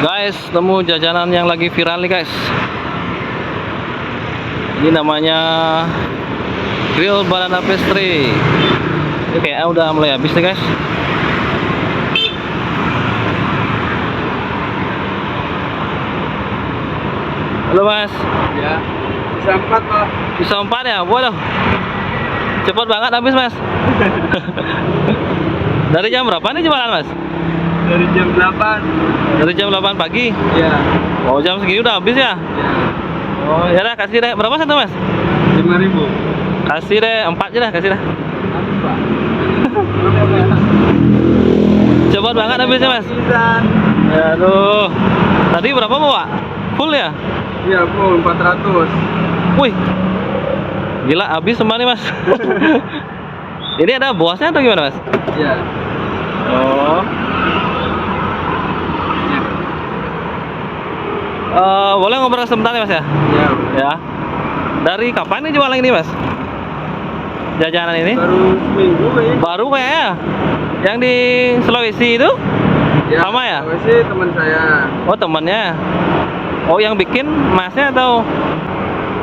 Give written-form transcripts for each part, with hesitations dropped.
Guys, temu jajanan yang lagi viral nih guys. Ini namanya grill banana pastry. Ini kayaknya udah mulai habis nih guys. Halo mas. Ya, bisa 4 Pak. Bisa 4 ya? Waduh, cepet banget habis mas. Dari jam berapa nih jualan mas? Dari jam 8. Dari jam 8 pagi? Ya. Oh, jam segini udah habis ya? Ya. Oh ya dah, kasih deh. Berapa satu mas? 5.000. Kasih deh, 4 aja dah, kasih dah. Habis Pak. Cepet banget habisnya mas. Pisan. Aduh, tadi berapa bawa? Full ya? Iya, full 400. Wih, gila habis semua nih mas. Ini ada bosnya atau gimana mas? Iya. Oh. Boleh ngobrol sebentar ya mas ya? Iya. Ya. Dari kapan nih jualan ini mas? Jajanan ini? Baru seminggu kayaknya. Baru kayaknya. Yang di Sulawesi itu? Ya, Sama ya? sih teman saya. Oh temannya. Oh yang bikin masnya atau?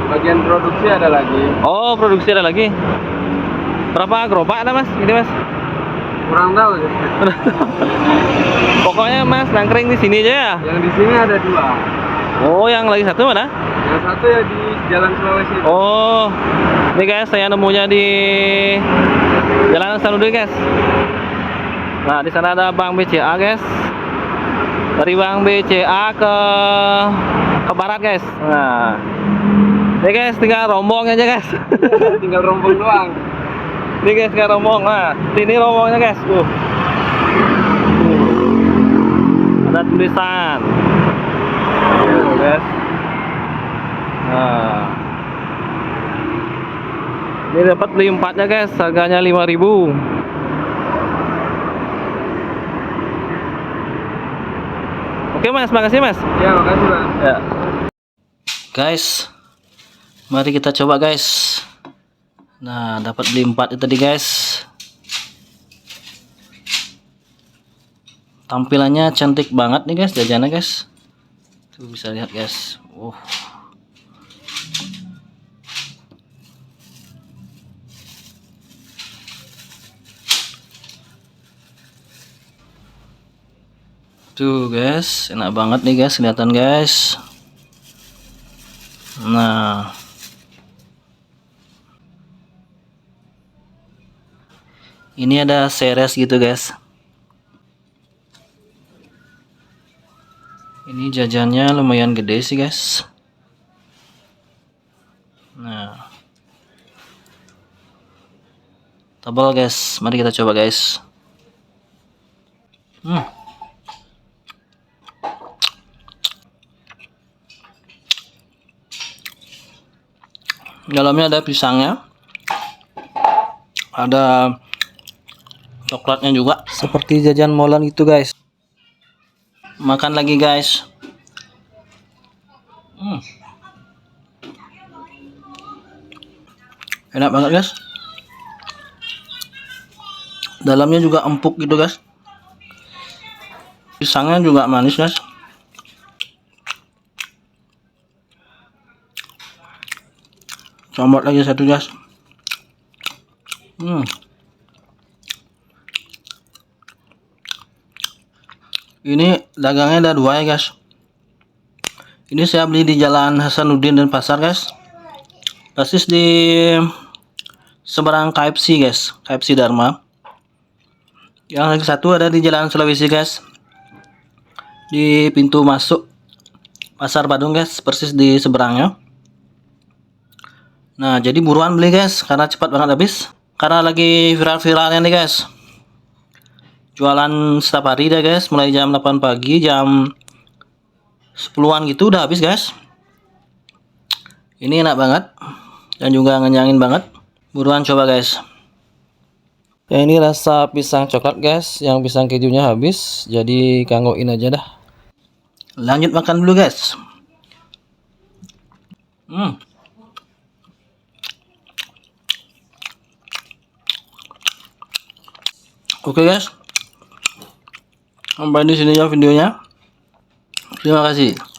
Bagian produksi ada lagi. Oh produksi ada lagi. Berapa gerobak ada mas? Ini mas? Kurang tahu ya. Pokoknya mas nangkring di sini aja ya? Yang di sini ada 2. Oh yang lagi satu mana? Yang satu ya di Jalan Sulawesi. Oh, ini guys saya nemunya di Jalan Sanudin guys. Nah di sana ada Bank BCA guys. Dari Bank BCA ke barat guys. Nah, ini guys tinggal rombong aja guys. Tinggal rombong doang. Ini guys tinggal rombong. Nah, ini rombongnya guys. Ada tulisan. Tuh, guys. Nah, ini dapat beli 4-nya guys, harganya 5.000. Oke mas, makasih mas. Ya, makasih Pak. Ya. Guys, mari kita coba guys. Nah, dapat beli 4 itu tadi guys. Tampilannya cantik banget nih guys, jajannya guys. Tuh bisa lihat guys. Tuh guys, enak banget nih guys, kelihatan guys. Nah, ini ada seres gitu guys. Ini jajannya lumayan gede sih guys. Nah, tebal guys, mari kita coba guys. Dalamnya ada pisangnya, ada coklatnya juga, seperti jajan molen gitu guys. Makan lagi guys. Enak banget guys. Dalamnya juga empuk gitu guys. Pisangnya juga manis guys. Comot lagi satu guys. Ini dagangnya ada 2 ya guys. Ini saya beli di Jalan Hasanuddin dan Pasar guys. Persis di seberang KFC guys, KFC Dharma. Yang lagi satu ada di Jalan Sulawesi guys, di pintu masuk Pasar Badung guys, persis di seberangnya. Nah jadi buruan beli guys, karena cepat banget habis. Karena lagi viral-viralnya nih guys. Jualan setiap hari deh guys, mulai jam 8 pagi, jam 10-an gitu udah habis guys. Ini enak banget dan juga ngenyangin banget. Buruan coba guys. Ya ini rasa pisang coklat guys, yang pisang kejunya habis, jadi kanggoin aja dah. Lanjut makan dulu guys. Oke guys, sampai di sini ya videonya. Terima kasih.